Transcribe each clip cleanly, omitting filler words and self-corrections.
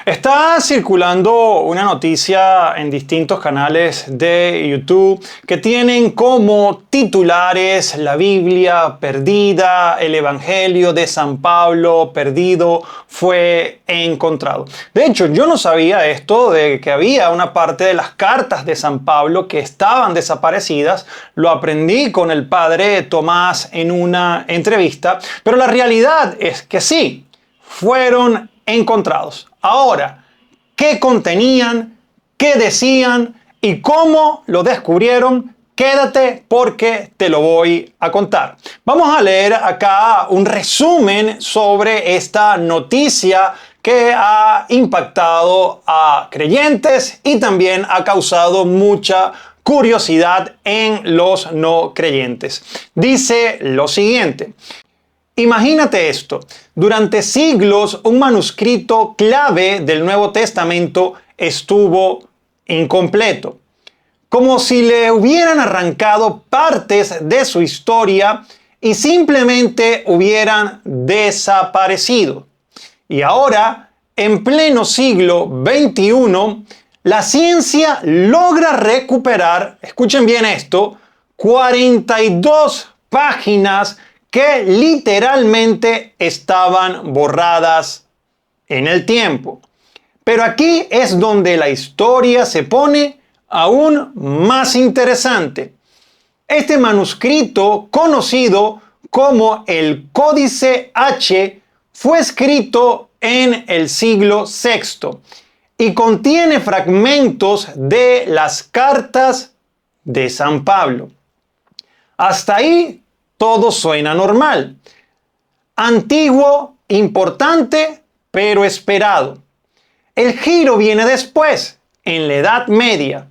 Está circulando una noticia en distintos canales de YouTube que tienen como titulares la Biblia perdida, el Evangelio de San Pablo perdido, fue encontrado. De hecho, yo no sabía esto de que había una parte de las cartas de San Pablo que estaban desaparecidas. Lo aprendí con el padre Tomás en una entrevista, pero la realidad es que sí, fueron encontrados. Ahora, ¿qué contenían? ¿Qué decían? ¿Y cómo lo descubrieron? Quédate porque te lo voy a contar. Vamos a leer acá un resumen sobre esta noticia que ha impactado a creyentes y también ha causado mucha curiosidad en los no creyentes. Dice lo siguiente. Imagínate esto, durante siglos un manuscrito clave del Nuevo Testamento estuvo incompleto, como si le hubieran arrancado partes de su historia y simplemente hubieran desaparecido. Y ahora, en pleno siglo XXI, la ciencia logra recuperar, escuchen bien esto, 42 páginas que literalmente estaban borradas en el tiempo. Pero aquí es donde la historia se pone aún más interesante. Este manuscrito, conocido como el Códice H, fue escrito en el siglo VI y contiene fragmentos de las cartas de San Pablo. Hasta ahí todo suena normal. Antiguo, importante, pero esperado. El giro viene después, en la Edad Media.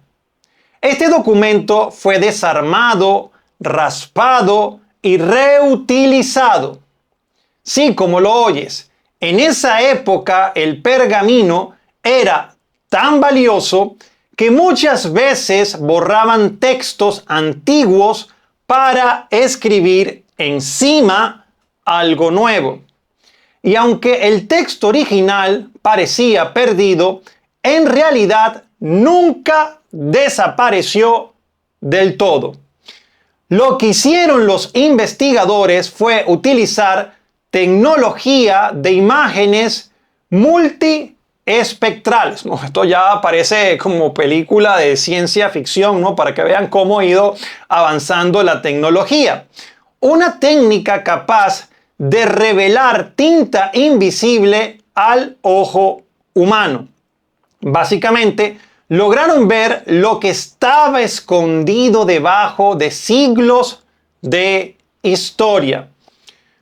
Este documento fue desarmado, raspado y reutilizado. Sí, como lo oyes, en esa época el pergamino era tan valioso que muchas veces borraban textos antiguos para escribir encima algo nuevo. Y aunque el texto original parecía perdido, en realidad nunca desapareció del todo. Lo que hicieron los investigadores fue utilizar tecnología de imágenes multiespectrales. Esto ya parece como película de ciencia ficción, ¿no? Para que vean cómo ha ido avanzando la tecnología. Una técnica capaz de revelar tinta invisible al ojo humano. Básicamente, lograron ver lo que estaba escondido debajo de siglos de historia.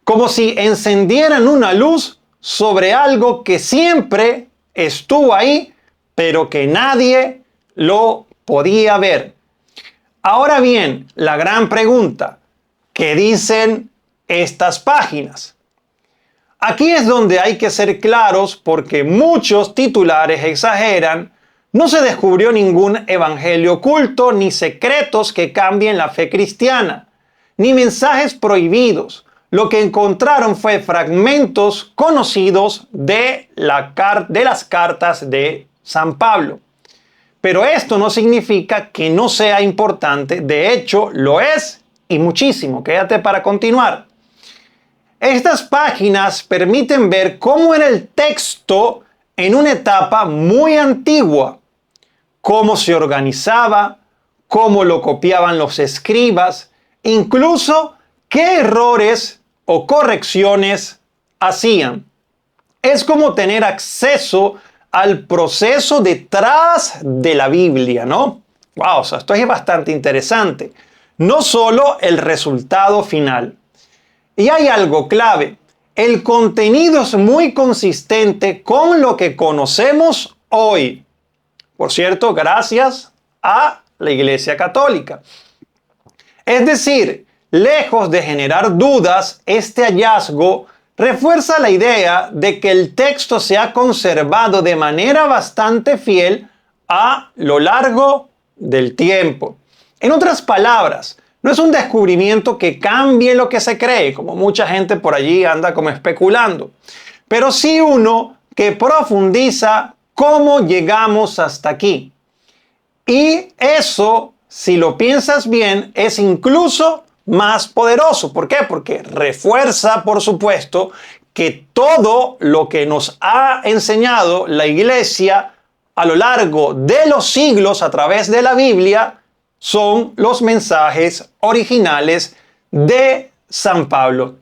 Como si encendieran una luz sobre algo que siempre estuvo ahí, pero que nadie lo podía ver. Ahora bien, la gran pregunta, ¿qué dicen estas páginas? Aquí es donde hay que ser claros porque muchos titulares exageran. No se descubrió ningún evangelio oculto, ni secretos que cambien la fe cristiana, ni mensajes prohibidos. Lo que encontraron fue fragmentos conocidos de las cartas de San Pablo. Pero esto no significa que no sea importante. De hecho, lo es y muchísimo. Quédate para continuar. Estas páginas permiten ver cómo era el texto en una etapa muy antigua, cómo se organizaba, cómo lo copiaban los escribas, incluso qué errores o correcciones hacían. Es como tener acceso al proceso detrás de la Biblia, ¿no? Wow, esto es bastante interesante. No solo el resultado final. Y hay algo clave. El contenido es muy consistente con lo que conocemos hoy. Por cierto, gracias a la Iglesia Católica. Es decir, lejos de generar dudas, este hallazgo refuerza la idea de que el texto se ha conservado de manera bastante fiel a lo largo del tiempo. En otras palabras, no es un descubrimiento que cambie lo que se cree, como mucha gente por allí anda como especulando, pero sí uno que profundiza ¿Cómo llegamos hasta aquí? Y eso, si lo piensas bien, es incluso más poderoso. ¿Por qué? Porque refuerza, por supuesto, que todo lo que nos ha enseñado la Iglesia a lo largo de los siglos a través de la Biblia son los mensajes originales de San Pablo.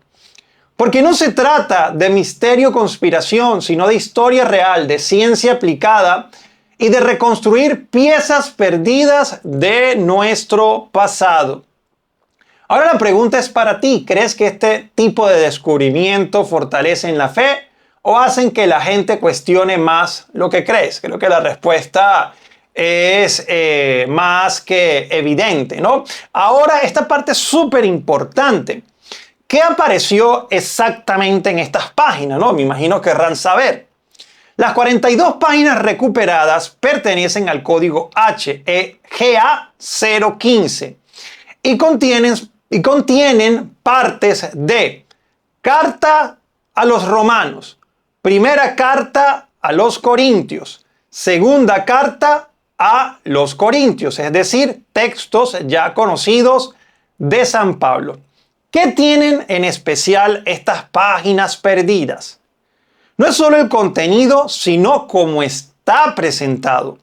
Porque no se trata de misterio conspiración, sino de historia real, de ciencia aplicada y de reconstruir piezas perdidas de nuestro pasado. Ahora la pregunta es para ti. ¿Crees que este tipo de descubrimiento fortalecen la fe o hacen que la gente cuestione más lo que crees? Creo que la respuesta es más que evidente, ¿no? Ahora, esta parte es súper importante. ¿Qué apareció exactamente en estas páginas, no? Me imagino que querrán saber. Las 42 páginas recuperadas pertenecen al código HEGA 015 y contienen partes de carta a los romanos, primera carta a los corintios, segunda carta a los corintios, es decir, textos ya conocidos de San Pablo. ¿Qué tienen en especial estas páginas perdidas? No es solo el contenido, sino cómo está presentado.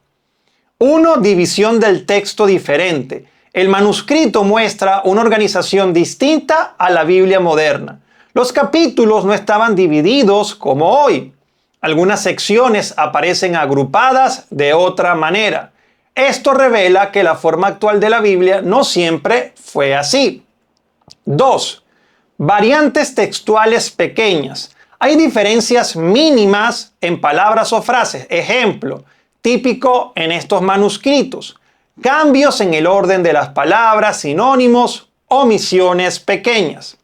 1. División del texto diferente. El manuscrito muestra una organización distinta a la Biblia moderna. Los capítulos no estaban divididos como hoy. Algunas secciones aparecen agrupadas de otra manera. Esto revela que la forma actual de la Biblia no siempre fue así. 2. Variantes textuales pequeñas. Hay diferencias mínimas en palabras o frases. Ejemplo, típico en estos manuscritos. Cambios en el orden de las palabras, sinónimos, omisiones pequeñas.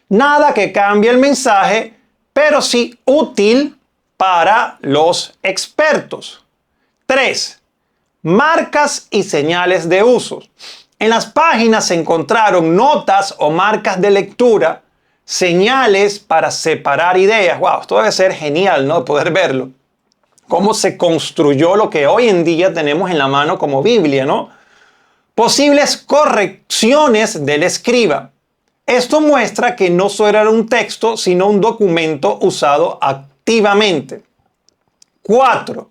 Nada que cambie el mensaje, pero sí útil para los expertos. 3. Marcas y señales de uso. En las páginas se encontraron notas o marcas de lectura, señales para separar ideas. Wow, esto debe ser genial, ¿no? Poder verlo. Cómo se construyó lo que hoy en día tenemos en la mano como Biblia, ¿no? Posibles correcciones del escriba. Esto muestra que no solo era un texto, sino un documento usado activamente. 4.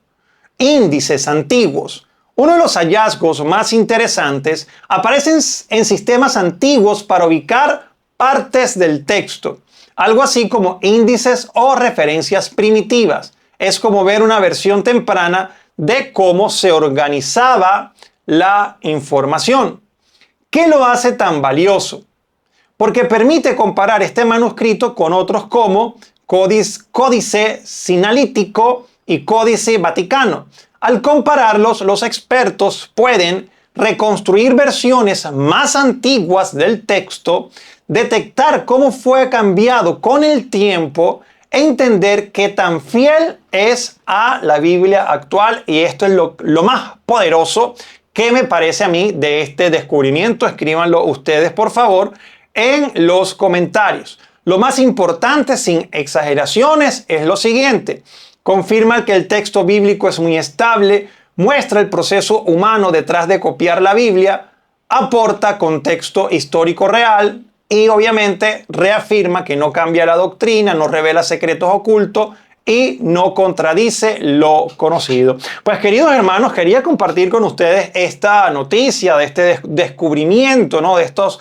Índices antiguos. Uno de los hallazgos más interesantes aparecen en sistemas antiguos para ubicar partes del texto, algo así como índices o referencias primitivas. Es como ver una versión temprana de cómo se organizaba la información. ¿Qué lo hace tan valioso? Porque permite comparar este manuscrito con otros como Códice Sinalítico y Códice Vaticano. Al compararlos, los expertos pueden reconstruir versiones más antiguas del texto, detectar cómo fue cambiado con el tiempo e entender qué tan fiel es a la Biblia actual. Y esto es lo más poderoso que me parece a mí de este descubrimiento. Escríbanlo ustedes, por favor, en los comentarios. Lo más importante, sin exageraciones, es lo siguiente. Confirma que el texto bíblico es muy estable, muestra el proceso humano detrás de copiar la Biblia, aporta contexto histórico real y obviamente reafirma que no cambia la doctrina, no revela secretos ocultos y no contradice lo conocido. Pues queridos hermanos, quería compartir con ustedes esta noticia de este descubrimiento, ¿no? de estas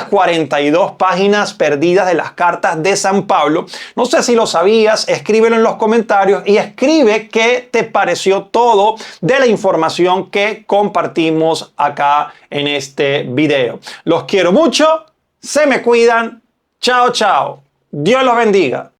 42 páginas perdidas de las cartas de San Pablo. No sé si lo sabías, escríbelo en los comentarios y escribe qué te pareció todo de la información que compartimos acá en este video. Los quiero mucho, se me cuidan, chao, chao, Dios los bendiga.